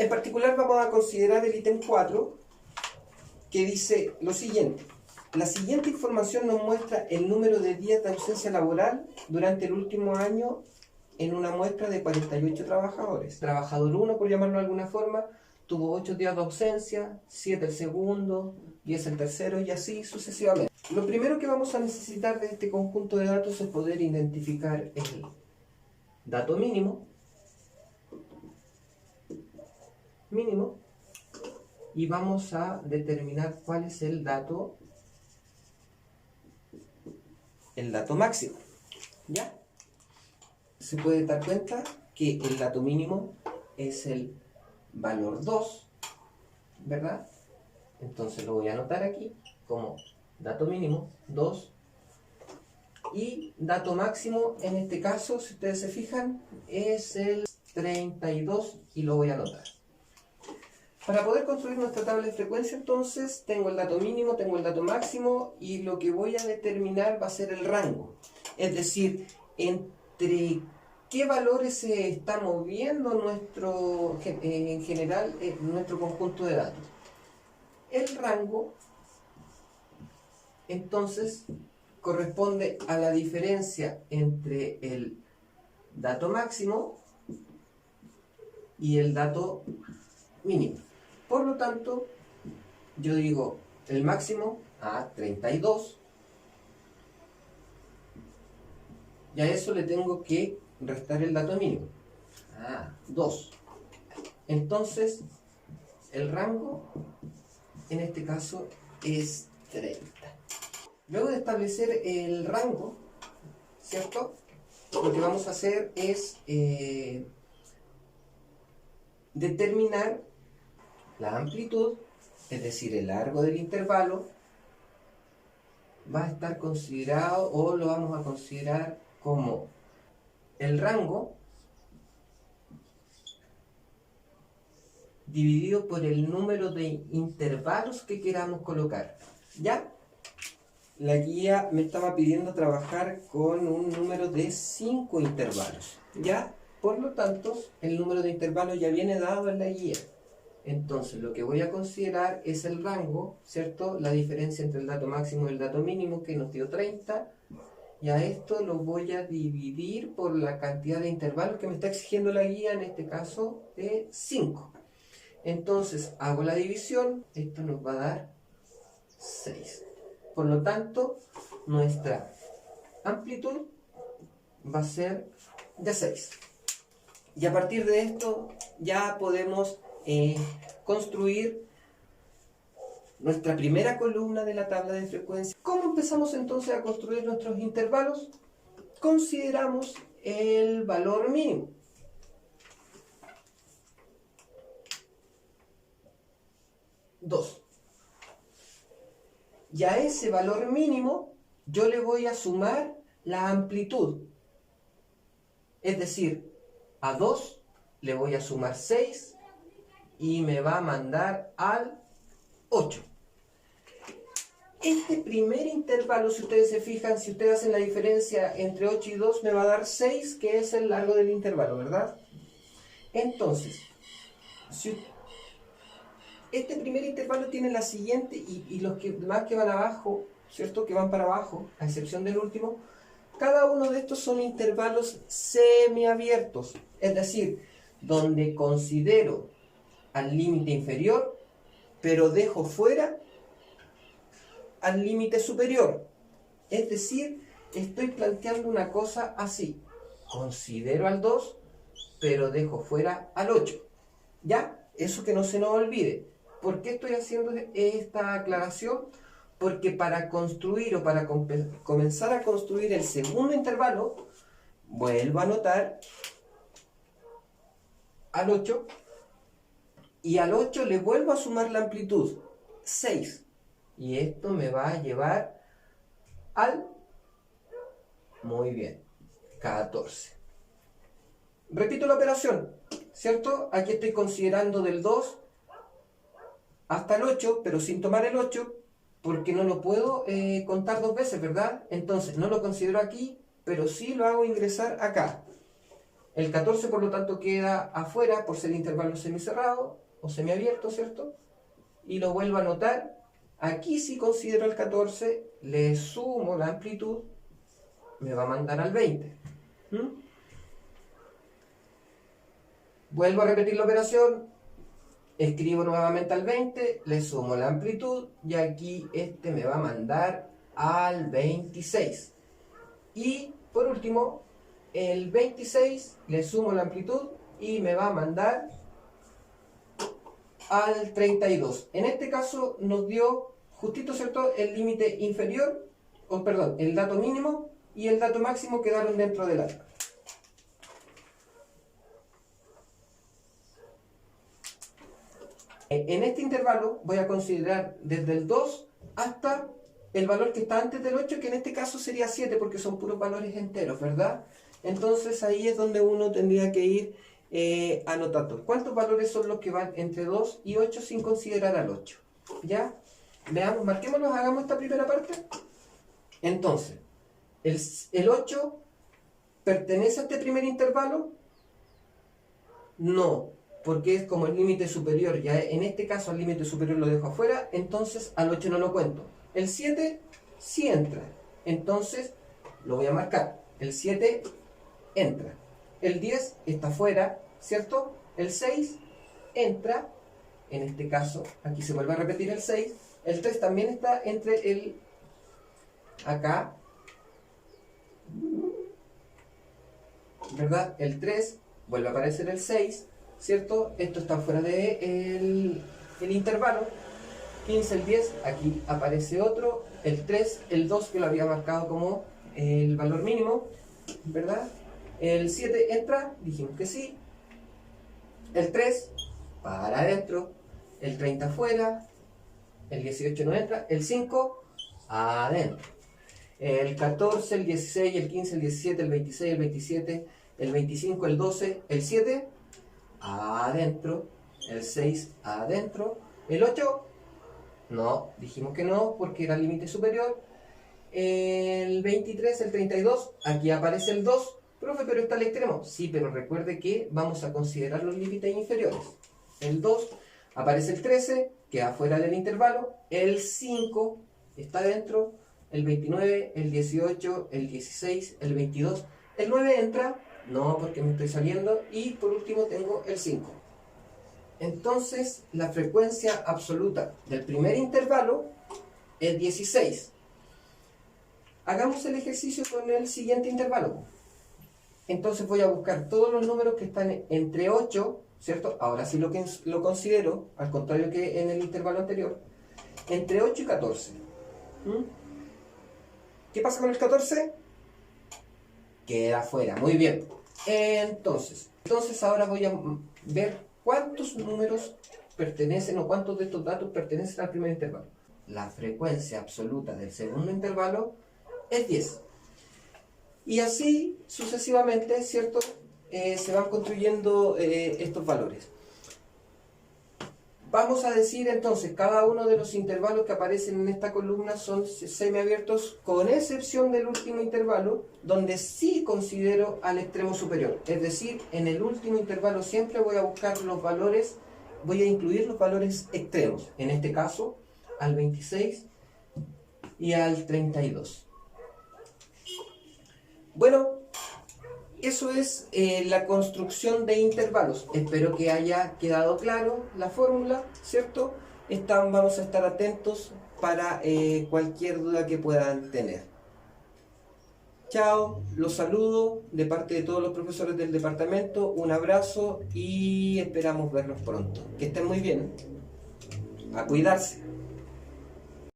En particular vamos a considerar el ítem 4, que dice lo siguiente. La siguiente información nos muestra el número de días de ausencia laboral durante el último año en una muestra de 48 trabajadores. Trabajador 1, por llamarlo de alguna forma, tuvo 8 días de ausencia, 7 el segundo, 10 el tercero y así sucesivamente. Lo primero que vamos a necesitar de este conjunto de datos es poder identificar el dato mínimo, y vamos a determinar cuál es el dato máximo. ¿Ya? Se puede dar cuenta que el dato mínimo es el valor 2, ¿verdad? Entonces lo voy a anotar aquí como dato mínimo 2 y dato máximo, en este caso, si ustedes se fijan, es el 32 y lo voy a anotar. Para poder construir nuestra tabla de frecuencia, entonces, tengo el dato mínimo, tengo el dato máximo y lo que voy a determinar va a ser el rango. Es decir, entre qué valores se está moviendo en general nuestro conjunto de datos. El rango, entonces, corresponde a la diferencia entre el dato máximo y el dato mínimo. Por lo tanto, yo digo el máximo a 32 y a eso le tengo que restar el dato mínimo, 2. Entonces, el rango en este caso es 30. Luego de establecer el rango, ¿cierto? Lo que vamos a hacer es determinar la amplitud, es decir, el largo del intervalo, va a estar considerado o lo vamos a considerar como el rango dividido por el número de intervalos que queramos colocar. ¿Ya? La guía me estaba pidiendo trabajar con un número de 5 intervalos. ¿Ya? Por lo tanto, el número de intervalos ya viene dado en la guía. Entonces, lo que voy a considerar es el rango, ¿cierto? La diferencia entre el dato máximo y el dato mínimo, que nos dio 30. Y a esto lo voy a dividir por la cantidad de intervalos que me está exigiendo la guía, en este caso de 5. Entonces, hago la división, esto nos va a dar 6. Por lo tanto, nuestra amplitud va a ser de 6. Y a partir de esto ya podemos construir nuestra primera columna de la tabla de frecuencia. ¿Cómo empezamos entonces a construir nuestros intervalos? Consideramos el valor mínimo. Y a ese valor mínimo yo le voy a sumar la amplitud. Es decir, a 2 le voy a sumar 6 y me va a mandar al 8. Este primer intervalo, si ustedes se fijan, si ustedes hacen la diferencia entre 8 y 2, me va a dar 6, que es el largo del intervalo, ¿verdad? Entonces, si este primer intervalo tiene la siguiente, y los demás que van abajo, ¿cierto? Que van para abajo, a excepción del último, cada uno de estos son intervalos semiabiertos, es decir, donde considero al límite inferior, pero dejo fuera al límite superior. Es decir, estoy planteando una cosa así. Considero al 2, pero dejo fuera al 8. ¿Ya? Eso que no se nos olvide. ¿Por qué estoy haciendo esta aclaración? Porque para construir o para comenzar a construir el segundo intervalo, vuelvo a anotar al 8 y al 8 le vuelvo a sumar la amplitud, 6. Y esto me va a llevar al, muy bien, 14. Repito la operación, ¿cierto? Aquí estoy considerando del 2 hasta el 8, pero sin tomar el 8, porque no lo puedo contar 2 veces, ¿verdad? Entonces no lo considero aquí, pero sí lo hago ingresar acá. El 14 por lo tanto queda afuera por ser intervalo semicerrado o semiabierto, ¿cierto? Y lo vuelvo a anotar. Aquí si considero el 14, le sumo la amplitud, me va a mandar al 20. Vuelvo a repetir la operación, escribo nuevamente al 20, le sumo la amplitud y aquí este me va a mandar al 26. Y por último, el 26 le sumo la amplitud y me va a mandar al 32. En este caso nos dio justito, ¿cierto?, el límite inferior, o perdón, el dato mínimo y el dato máximo quedaron dentro del arco. En este intervalo voy a considerar desde el 2 hasta el valor que está antes del 8, que en este caso sería 7 porque son puros valores enteros, ¿verdad? Entonces ahí es donde uno tendría que ir anotando. ¿Cuántos valores son los que van entre 2 y 8 sin considerar al 8? ¿Ya? Veamos, marquémoslos, hagamos esta primera parte. Entonces, ¿el 8 pertenece a este primer intervalo? No, porque es como el límite superior. Ya en este caso el límite superior lo dejo afuera, entonces al 8 no lo cuento. El 7 sí entra, entonces lo voy a marcar. El 7 entra. El 10 está fuera, ¿cierto? El 6 entra. En este caso, aquí se vuelve a repetir el 6. El 3 también está entre el... acá, ¿verdad? El 3, vuelve a aparecer el 6, ¿cierto? Esto está fuera de el intervalo. 15, el 10, aquí aparece otro. El 3, el 2 que lo había marcado como el valor mínimo, ¿verdad? El 7 entra, dijimos que sí. El 3, para adentro. El 30 afuera. El 18 no entra. El 5, adentro. El 14, el 16, el 15, el 17, el 26, el 27, el 25, el 12, el 7, adentro. El 6, adentro. El 8, no, dijimos que no, porque era el límite superior. El 23, el 32, aquí aparece el 2. Profe, pero está al extremo. Sí, pero recuerde que vamos a considerar los límites inferiores. El 2, aparece el 13, queda fuera del intervalo. El 5 está dentro. El 29, el 18, el 16, el 22. El 9 entra, no, porque me estoy saliendo. Y por último tengo el 5. Entonces, la frecuencia absoluta del primer intervalo es 16. Hagamos el ejercicio con el siguiente intervalo. Entonces voy a buscar todos los números que están entre 8, ¿cierto? Ahora sí lo considero, al contrario que en el intervalo anterior, entre 8 y 14. ¿Qué pasa con el 14? Queda fuera, muy bien. Entonces ahora voy a ver cuántos números pertenecen o cuántos de estos datos pertenecen al primer intervalo. La frecuencia absoluta del segundo intervalo es 10. Y así sucesivamente, ¿cierto? Se van construyendo estos valores. Vamos a decir entonces, cada uno de los intervalos que aparecen en esta columna son semiabiertos, con excepción del último intervalo, donde sí considero al extremo superior. Es decir, en el último intervalo siempre voy a buscar los valores, voy a incluir los valores extremos. En este caso, al 26 y al 32. Bueno, eso es la construcción de intervalos. Espero que haya quedado claro la fórmula, ¿cierto? Vamos a estar atentos para cualquier duda que puedan tener. Chao, los saludo de parte de todos los profesores del departamento. Un abrazo y esperamos verlos pronto. Que estén muy bien. A cuidarse.